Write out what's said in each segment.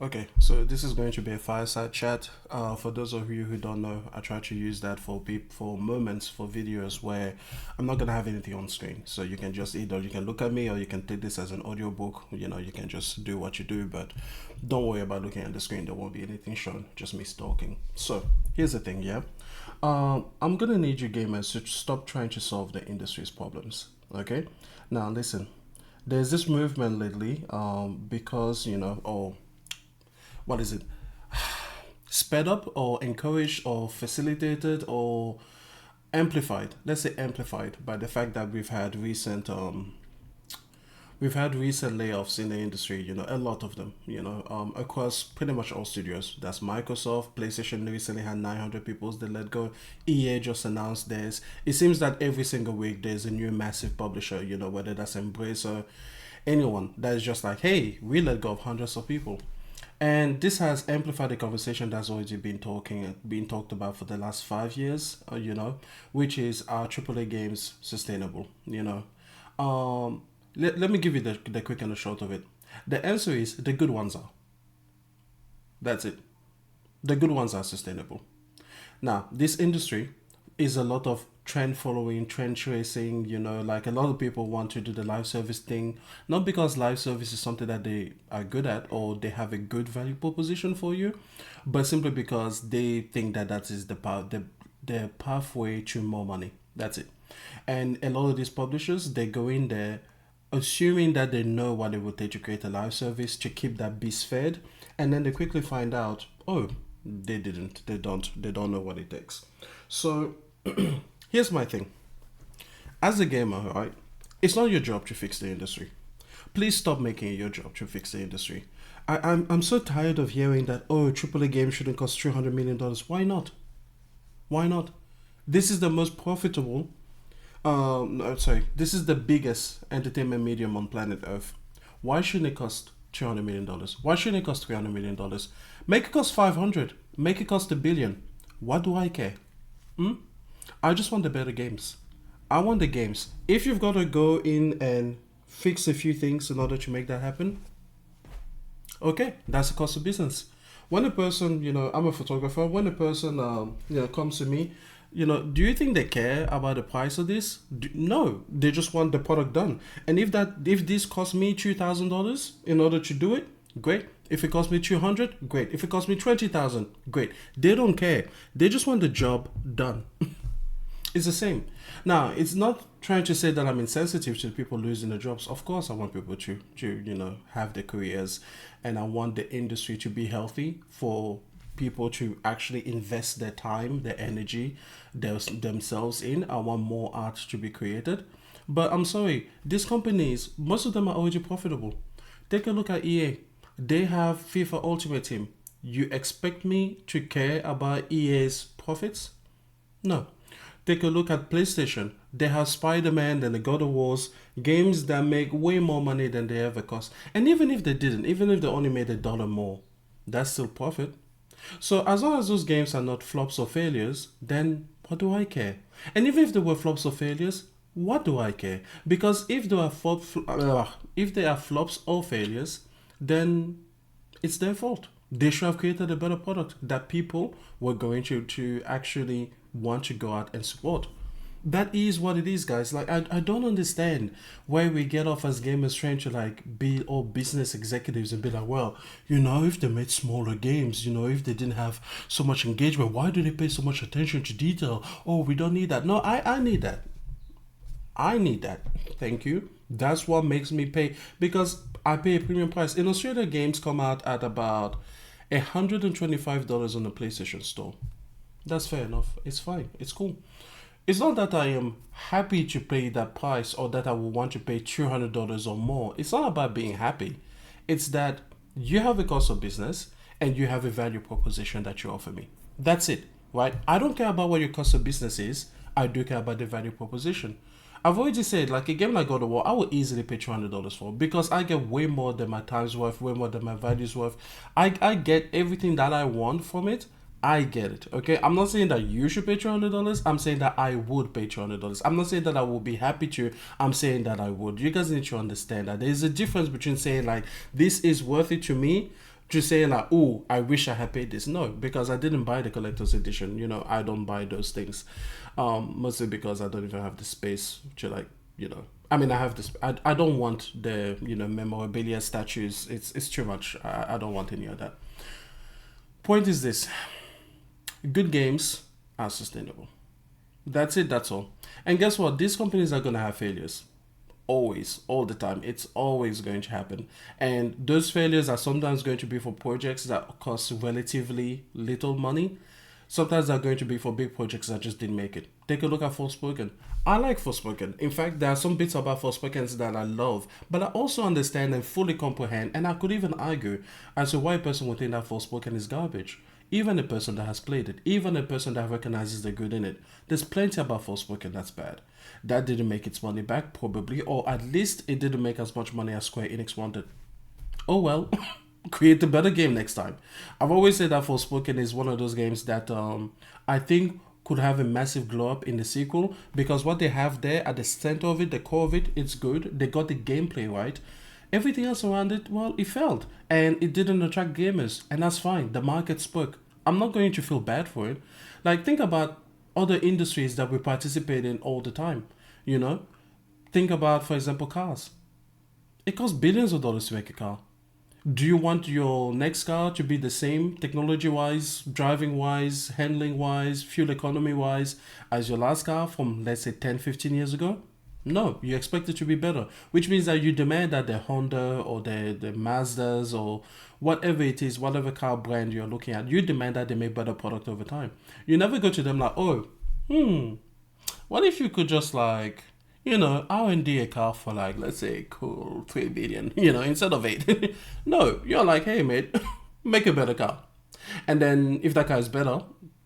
Okay, so this is going to be a fireside chat. For those of you who don't know, I try to use that for moments, for videos where I'm not gonna have anything on screen. So you can just either you can look at me or you can take this as an audiobook. You can just do what you do, but don't worry about looking at the screen. There won't be anything shown, just me talking. So here's the thing, yeah. I'm gonna need you gamers to stop trying to solve the industry's problems. Okay, now listen. There's this movement lately, because or what is it, sped up or encouraged or facilitated or amplified, let's say amplified, by the fact that we've had recent layoffs in the industry, a lot of them, across pretty much all studios. That's Microsoft. PlayStation recently had 900 people they let go. EA just announced theirs. It seems that every single week there's a new massive publisher, whether that's Embracer, anyone that is just like, hey, we let go of hundreds of people. And this has amplified the conversation that's already been talked about for the last 5 years, which is, are AAA games sustainable? Let me give you the quick and the short of it. The answer is the good ones are. That's it. The good ones are sustainable. Now, this industry is a lot of trend following, trend tracing, like a lot of people want to do the live service thing, not because live service is something that they are good at or they have a good value proposition for you, but simply because they think that that is the pathway to more money. That's it. And a lot of these publishers, they go in there assuming that they know what it would take to create a live service to keep that beast fed, and then they quickly find out, oh, they didn't, they don't know what it takes. So here's my thing. As a gamer, right, it's not your job to fix the industry. Please stop making it your job to fix the industry. I'm so tired of hearing that, oh, AAA games shouldn't cost $300 million. Why not? Why not? This is the most profitable, no, sorry, this is the biggest entertainment medium on planet Earth. Why shouldn't it cost $200 million? Why shouldn't it cost $300 million? Make it cost 500. Make it cost $1 billion. What do I care? Hmm? I just want the better games. I want the games. If you've got to go in and fix a few things in order to make that happen, okay, that's the cost of business. When a person, I'm a photographer. When a person, comes to me, do you think they care about the price of this? No, they just want the product done. And if this costs me $2,000 in order to do it, great. If it costs me 200, great. If it costs me 20,000, great. They don't care. They just want the job done. It's the same. Now, it's not trying to say that I'm insensitive to people losing their jobs. Of course, I want people to have their careers, and I want the industry to be healthy for people to actually invest their time, their energy, themselves in. I want more art to be created. But I'm sorry, these companies, most of them are already profitable. Take a look at EA. They have FIFA Ultimate Team. You expect me to care about EA's profits? No. Take a look at PlayStation. They have Spider-Man and the God of Wars, games that make way more money than they ever cost. And even if they didn't, even if they only made $1 more, that's still profit. So as long as those games are not flops or failures, then what do I care? And even if they were flops or failures, what do I care? Because if they are flops or failures, then it's their fault. They should have created a better product that people were going to actually want to go out and support. That is what it is, guys. Like, I don't understand why we get off as gamers trying to like be all business executives and be like, well, if they made smaller games, if they didn't have so much engagement, why do they pay so much attention to detail? Oh, we don't need that. No, I need that. I need that. Thank you. That's what makes me pay, because I pay a premium price. In Australia, games come out at about $125 on the PlayStation Store. That's fair enough. It's fine. It's cool. It's not that I am happy to pay that price or that I will want to pay $200 or more. It's not about being happy. It's that you have a cost of business and you have a value proposition that you offer me. That's it, right? I don't care about what your cost of business is. I do care about the value proposition. I've already said, like a game like God of War, I would easily pay $200 for, because I get way more than my time's worth, way more than my value's worth. I get everything that I want from it. I get it. Okay, I'm not saying that you should pay $200. I'm saying that I would pay $200. I'm not saying that I will be happy to. I'm saying that I would. You guys need to understand that there is a difference between saying like this is worth it to me Just saying like, oh, I wish I had paid this. No, because I didn't buy the collector's edition. I don't buy those things, mostly because I don't even have the space to like, I mean, I have this. I don't want the memorabilia statues. It's too much. I don't want any of that. Point is this: good games are sustainable. That's it. That's all. And guess what? These companies are gonna have failures. Always, all the time. It's always going to happen. And those failures are sometimes going to be for projects that cost relatively little money. Sometimes they're going to be for big projects that just didn't make it. Take a look at Forspoken. I like Forspoken. In fact, there are some bits about Forspoken that I love, but I also understand and fully comprehend, and I could even argue as to why a person would think that Forspoken is garbage. Even a person that has played it, even a person that recognizes the good in it. There's plenty about Forspoken that's bad. That didn't make its money back, probably, or at least it didn't make as much money as Square Enix wanted. Oh well, create a better game next time. I've always said that Forspoken is one of those games that I think could have a massive glow up in the sequel, because what they have there at the center of it, the core of it, it's good. They got the gameplay right. Everything else around it, well, it failed. And it didn't attract gamers. And that's fine. The market spoke. I'm not going to feel bad for it. Like, think about other industries that we participate in all the time. You know? Think about, for example, cars. It costs billions of dollars to make a car. Do you want your next car to be the same technology-wise, driving-wise, handling-wise, fuel economy-wise as your last car from, let's say, 10, 15 years ago? No, you expect it to be better, which means that you demand that the Honda or the Mazdas or whatever it is, whatever car brand you're looking at, you demand that they make better product over time. You never go to them like, oh, what if you could just like, R&D a car for like, let's say, cool, 3 billion, instead of 8. No, you're like, hey, mate, make a better car. And then if that car is better,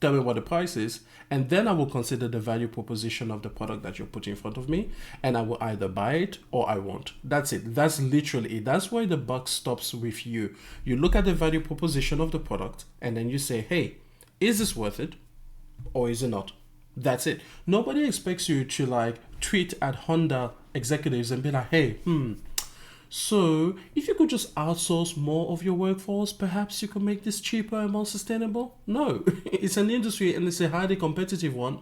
tell me what the price is, and then I will consider the value proposition of the product that you're putting in front of me, and I will either buy it or I won't. That's it. That's literally it. That's why the buck stops with you. You look at the value proposition of the product, and then you say, hey, is this worth it or is it not? That's it. Nobody expects you to like tweet at Honda executives and be like, hey, so if you could just outsource more of your workforce, perhaps you could make this cheaper and more sustainable. No, it's an industry and it's a highly competitive one,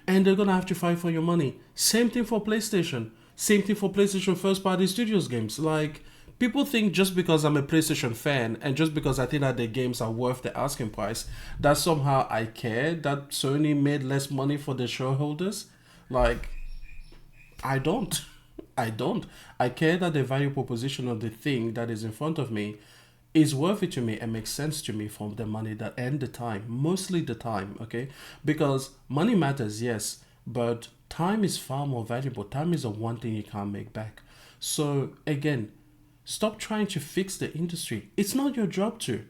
and they're gonna have to fight for your money. Same thing for PlayStation. Same thing for PlayStation first party studios games. Like, people think just because I'm a PlayStation fan and just because I think that the games are worth the asking price, that somehow I care that Sony made less money for the shareholders. Like, I don't. I don't. I care that the value proposition of the thing that is in front of me is worth it to me and makes sense to me from the money that and the time. Mostly the time, okay? Because money matters, yes, but time is far more valuable. Time is the one thing you can't make back. So again, stop trying to fix the industry. It's not your job to.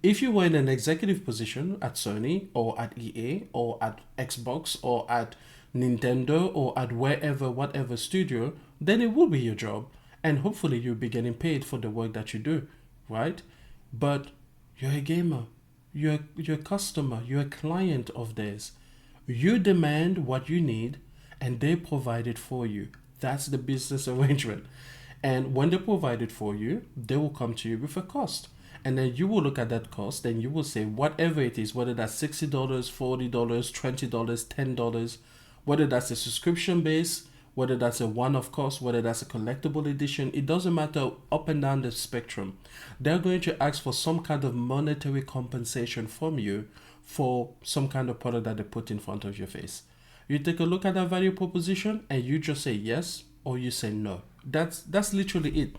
If you were in an executive position at Sony or at EA or at Xbox or at Nintendo or at wherever, whatever studio, then it will be your job. And hopefully you'll be getting paid for the work that you do, right? But you're a gamer. You're a customer. You're a client of theirs. You demand what you need and they provide it for you. That's the business arrangement. And when they provide it for you, they will come to you with a cost. And then you will look at that cost and you will say whatever it is, whether that's $60, $40, $20, $10, whether that's a subscription base, whether that's a one-off cost, whether that's a collectible edition, it doesn't matter, up and down the spectrum. They're going to ask for some kind of monetary compensation from you for some kind of product that they put in front of your face. You take a look at that value proposition and you just say yes or you say no. That's literally it.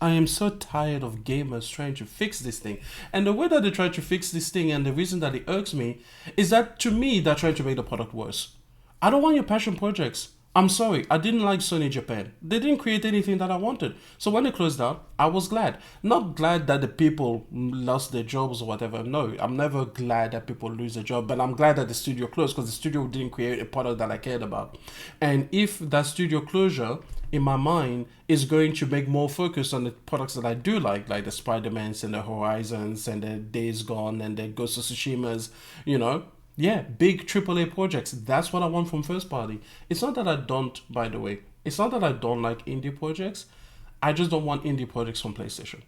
I am so tired of gamers trying to fix this thing. And the way that they try to fix this thing and the reason that it irks me is that, to me, they're trying to make the product worse. I don't want your passion projects. I'm sorry, I didn't like Sony Japan. They didn't create anything that I wanted. So when they closed down, I was glad. Not glad that the people lost their jobs or whatever. No, I'm never glad that people lose their job, but I'm glad that the studio closed because the studio didn't create a product that I cared about. And if that studio closure, in my mind, is going to make more focus on the products that I do like the Spider-Mans and the Horizons and the Days Gone and the Ghost of Tsushimas, yeah, big AAA projects. That's what I want from first party. It's not that I don't, by the way. It's not that I don't like indie projects. I just don't want indie projects from PlayStation.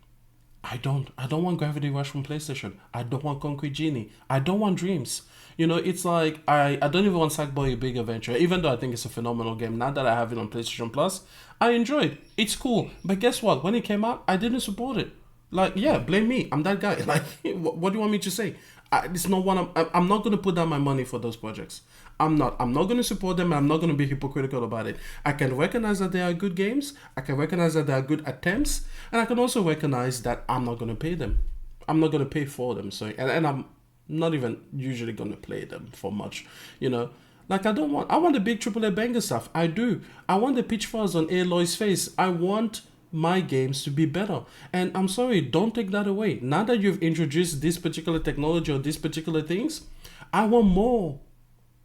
I don't want Gravity Rush from PlayStation. I don't want Concrete Genie. I don't want Dreams. You know, it's like I don't even want Sackboy: A Big Adventure, even though I think it's a phenomenal game. Now that I have it on PlayStation Plus, I enjoy it. It's cool. But guess what? When it came out, I didn't support it. Like, yeah, blame me. I'm that guy. Like, what do you want me to say? It's not one. I'm not gonna put down my money for those projects. I'm not. I'm not gonna support them. And I'm not gonna be hypocritical about it. I can recognize that they are good games. I can recognize that they are good attempts, and I can also recognize that I'm not gonna pay them. I'm not gonna pay for them. So, and I'm not even usually gonna play them for much. You know. Like I want the big AAA banger stuff. I do. I want the pitch fuzz on Aloy's face. I want my games to be better. And I'm sorry, don't take that away. Now that you've introduced this particular technology or these particular things, I want more.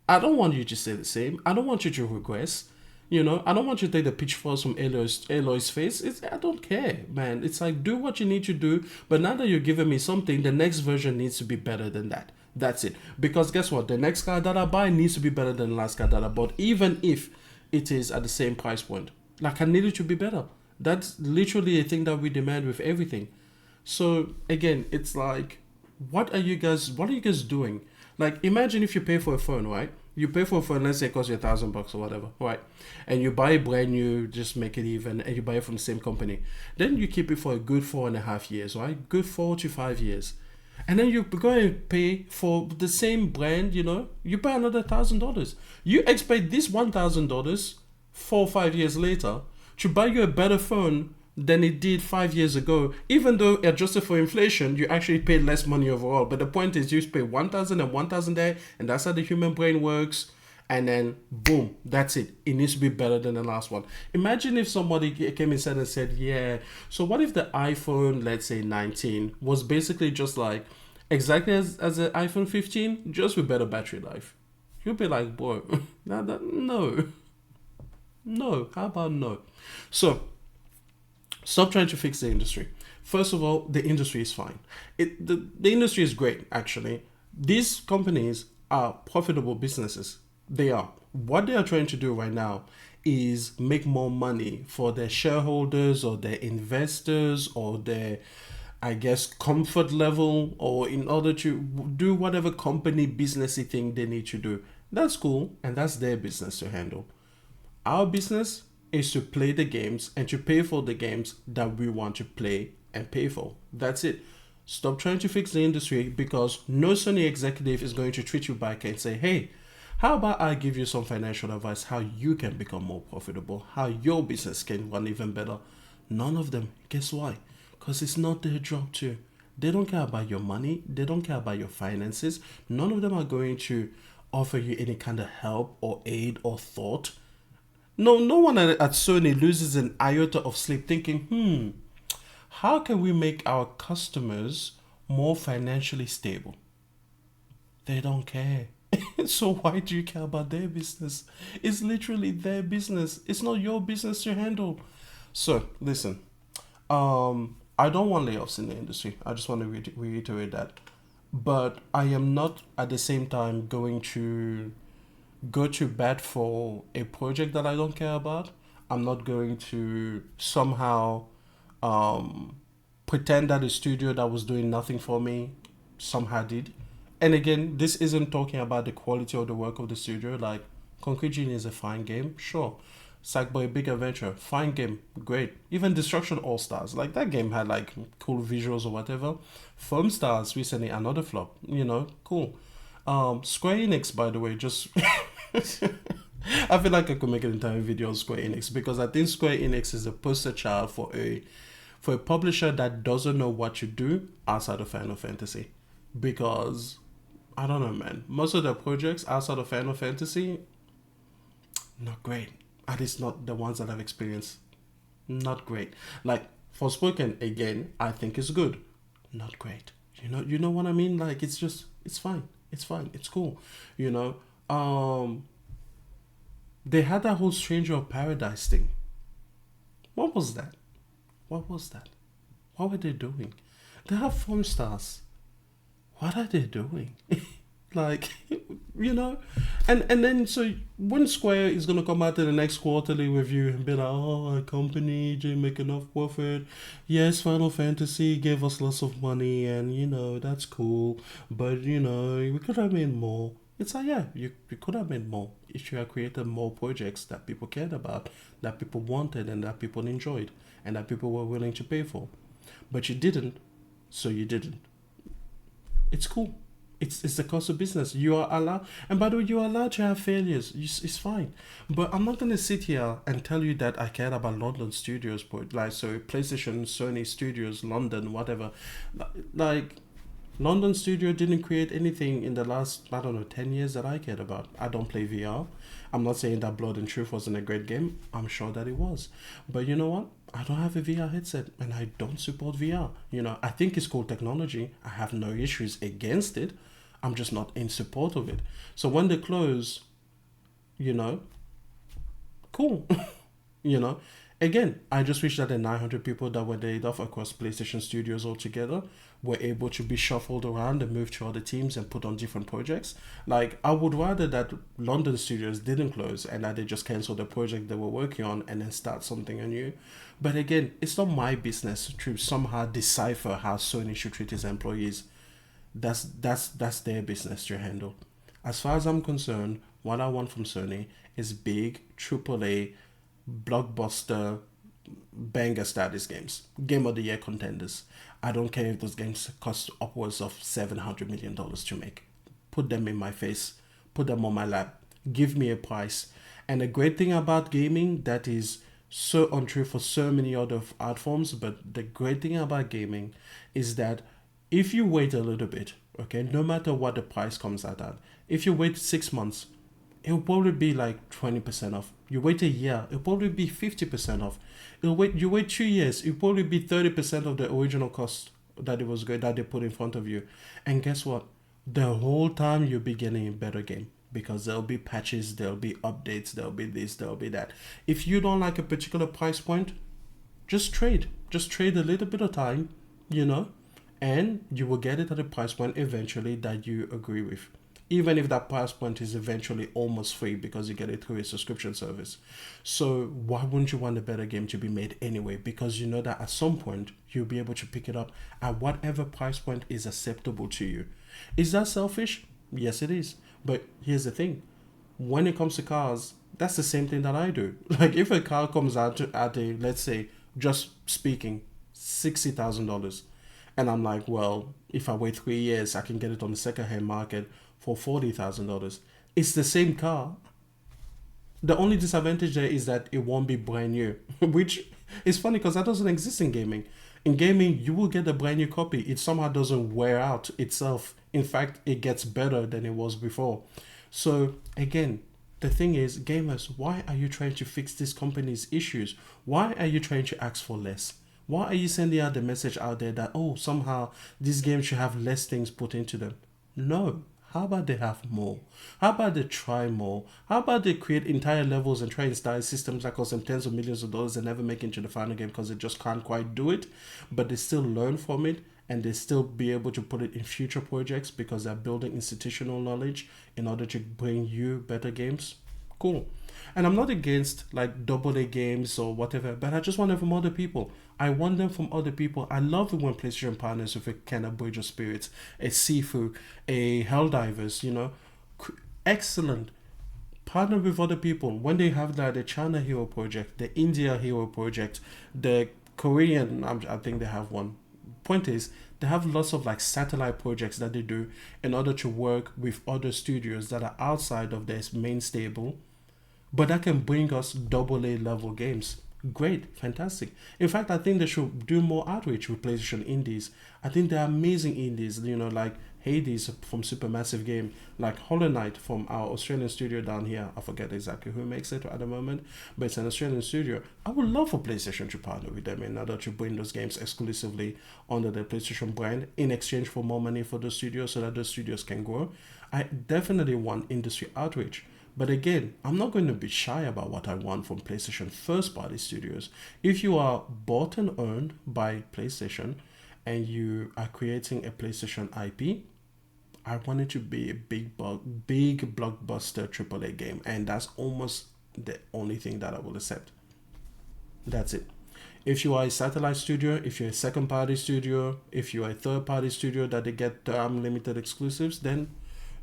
I don't want you to say the same. I don't want you to regress. You know, I don't want you to take the pitch force from Aloy's face. I don't care, man. It's like, do what you need to do. But now that you're giving me something, the next version needs to be better than that. That's it. Because guess what? The next car that I buy needs to be better than the last car that I bought, even if it is at the same price point. Like, I need it to be better. That's literally a thing that we demand with everything. So again, it's like, what are you guys doing? Like, imagine if you pay for a phone, right? You pay for a phone, let's say it costs you $1,000 or whatever, right? And you buy it brand new, just make it even, and you buy it from the same company. Then you keep it for a good 4.5 years, right? Good 4 to 5 years. And then you go and pay for the same brand, you know, you pay another $1,000. You expect this $1,000 4 or 5 years later to buy you a better phone than it did 5 years ago, even though adjusted for inflation, you actually paid less money overall. But the point is, you pay 1,000 and 1,000 there, and that's how the human brain works. And then boom, that's it. It needs to be better than the last one. Imagine if somebody came inside and said, yeah, so what if the iPhone, let's say 19, was basically just like exactly as the iPhone 15, just with better battery life? You'll be like, boy, no. No, how about no? So, stop trying to fix the industry. First of all, the industry is fine. The industry is great, actually. These companies are profitable businesses. They are. What they are trying to do right now is make more money for their shareholders or their investors or their, I guess, comfort level, or in order to do whatever company businessy thing they need to do. That's cool, and that's their business to handle. Our business is to play the games and to pay for the games that we want to play and pay for. That's it. Stop trying to fix the industry, because no Sony executive is going to treat you back and say, hey, how about I give you some financial advice how you can become more profitable, how your business can run even better. None of them. Guess why? Because it's not their job to. They don't care about your money. They don't care about your finances. None of them are going to offer you any kind of help or aid or thought. No one at Sony loses an iota of sleep thinking, how can we make our customers more financially stable? They don't care. So why do you care about their business? It's literally their business. It's not your business to handle. So listen, I don't want layoffs in the industry. I just want to reiterate that. But I am not at the same time going to go to bat for a project that I don't care about. I'm not going to somehow pretend that a studio that was doing nothing for me somehow did. And again, this isn't talking about the quality of the work of the studio. Like, Concrete Genie is a fine game, sure. Sackboy: Big Adventure, fine game, great. Even Destruction All Stars, like that game had like cool visuals or whatever. Foam Stars recently, another flop, you know, cool. Square Enix, by the way, just I feel like I could make an entire video on Square Enix, because I think Square Enix is a poster child for a publisher that doesn't know what to do outside of Final Fantasy. Because I don't know, man. Most of the projects outside of Final Fantasy, not great. At least not the ones that I've experienced. Not great. Like Forspoken, again, I think is good. Not great. You know what I mean? Like, it's fine. It's fine. It's cool. You know, they had that whole Stranger of Paradise thing. What was that? What was that? What were they doing? They have foam stars. What are they doing? Like, you know, and then so when Square is gonna come out in the next quarterly review and be like, oh, our company didn't make enough profit. Yes, Final Fantasy gave us lots of money, and that's cool, but we could have made more. It's like, yeah, you could have made more if you had created more projects that people cared about, that people wanted, and that people enjoyed, and that people were willing to pay for. But you didn't, so you didn't. It's cool. It's the cost of business. You are allowed, and by the way, you are allowed to have failures. It's fine. But I'm not gonna sit here and tell you that I cared about London studios, but like so PlayStation, Sony Studios, London, whatever. Like London Studio didn't create anything in the last, I don't know, 10 years that I cared about. I don't play VR. I'm not saying that Blood and Truth wasn't a great game. I'm sure that it was. But you know what? I don't have a VR headset and I don't support VR. I think it's cool technology. I have no issues against it. I'm just not in support of it. So when they close, you know, cool. you know, Again, I just wish that the 900 people that were laid off across PlayStation Studios altogether were able to be shuffled around and moved to other teams and put on different projects. Like, I would rather that London Studios didn't close and that they just cancel the project they were working on and then start something anew. But again, it's not my business to somehow decipher how Sony should treat its employees. That's their business to handle. As far as I'm concerned, what I want from Sony is big AAA blockbuster banger status games, game of the year contenders. I don't care if those games cost upwards of $700 million to make. Put them in my face, put them on my lap, give me a price. And the great thing about gaming that is so untrue for so many other art forms, but the great thing about gaming is that if you wait a little bit, okay, no matter what the price comes out at, if you wait 6 months, it'll probably be like 20% off. You wait a year, it'll probably be 50% off. You wait 2 years, it'll probably be 30% of the original cost that it was good that they put in front of you. And guess what? The whole time you'll be getting a better game because there'll be patches, there'll be updates, there'll be this, there'll be that. If you don't like a particular price point, just trade. Just trade a little bit of time, you know, and you will get it at a price point eventually that you agree with. Even if that price point is eventually almost free because you get it through a subscription service. So why wouldn't you want a better game to be made anyway? Because you know that at some point you'll be able to pick it up at whatever price point is acceptable to you. Is that selfish? Yes, it is. But here's the thing. When it comes to cars, that's the same thing that I do. Like if a car comes out at a, let's say, just speaking, $60,000. And I'm like, well, if I wait 3 years, I can get it on the second-hand market for $40,000. It's the same car. The only disadvantage there is that it won't be brand new, which is funny because that doesn't exist in gaming. In gaming, you will get a brand new copy. It somehow doesn't wear out itself. In fact, it gets better than it was before. So again, the thing is, gamers, why are you trying to fix this company's issues? Why are you trying to ask for less? Why are you sending out the message out there that, oh, somehow these games should have less things put into them? No. How about they have more? How about they try more? How about they create entire levels and try and style systems that cost them tens of millions of dollars and never make it into the final game because they just can't quite do it, but they still learn from it and they still be able to put it in future projects because they're building institutional knowledge in order to bring you better games? Cool. And I'm not against like double A games or whatever, but I just want them from other people. I want them from other people. I love it when PlayStation partners with a kind of Bridge of Spirits, a Sifu, a Helldivers, excellent. Partner with other people. When they have that, the China Hero Project, the India Hero Project, the Korean, I think they have one. Point is, they have lots of like satellite projects that they do in order to work with other studios that are outside of their main stable, but that can bring us double A level games. Great, fantastic. In fact, I think they should do more outreach with PlayStation indies. I think they're amazing indies, like Hades from Supermassive Game, like Hollow Knight from our Australian studio down here. I forget exactly who makes it at the moment, but it's an Australian studio. I would love for PlayStation to partner with them in order to bring those games exclusively under the PlayStation brand in exchange for more money for those studios so that those studios can grow. I definitely want industry outreach. But again, I'm not going to be shy about what I want from PlayStation first party studios. If you are bought and owned by PlayStation and you are creating a PlayStation IP, I want it to be a big blockbuster AAA game, and that's almost the only thing that I will accept. That's it. If you are a satellite studio, if you're a second party studio, if you are a third party studio that they get unlimited exclusives, then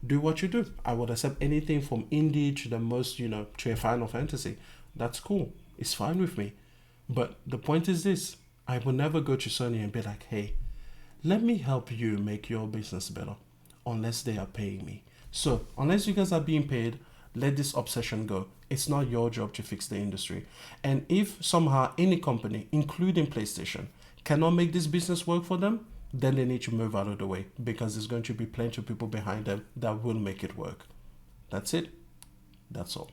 do what you do. I would accept anything from indie to the most, to a Final Fantasy. That's cool. It's fine with me. But the point is this: I will never go to Sony and be like, hey, let me help you make your business better, unless they are paying me. So, unless you guys are being paid, let this obsession go. It's not your job to fix the industry. And if somehow any company, including PlayStation, cannot make this business work for them, then they need to move out of the way, because there's going to be plenty of people behind them that will make it work. That's it. That's all.